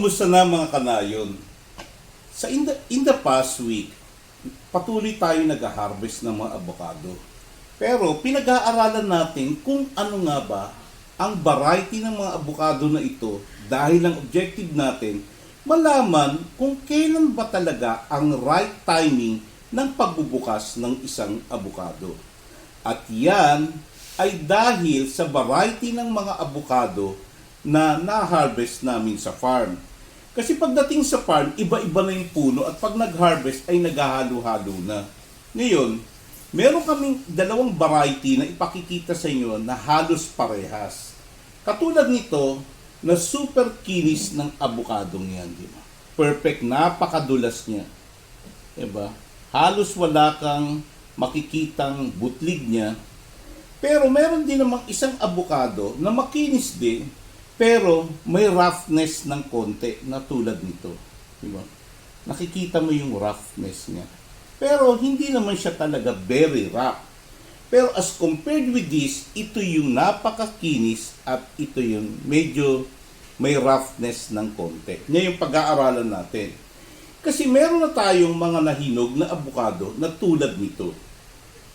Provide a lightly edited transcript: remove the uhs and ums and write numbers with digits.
Kumusta na mga kanayon? In the past week, patuloy tayo nag-harvest ng mga avocado. Pero pinag-aaralan natin kung ano nga ba ang variety ng mga avocado na ito dahil ang objective natin malaman kung kailan ba talaga ang right timing ng pagbubukas ng isang avocado. At yan ay dahil sa variety ng mga avocado na na-harvest namin sa farm. Kasi pagdating sa farm, iba-iba na yung puno at pag nag-harvest ay naghahalo-halo na. Ngayon, meron kaming dalawang variety na ipakikita sa inyo na halos parehas. Katulad nito na super kinis ng abukadong yan. Diba? Perfect, napakadulas niya. Diba? Halos wala kang makikitang butlig niya. Pero meron din namang isang abukado na makinis din, pero may roughness ng konti na tulad nito. Diba? Nakikita mo yung roughness niya. Pero hindi naman siya talaga very rough. Pero as compared with this, ito yung napakakinis at ito yung medyo may roughness ng konti. Ngayon pag-aaralan natin. Kasi meron na tayong mga nahinog na avocado na tulad nito.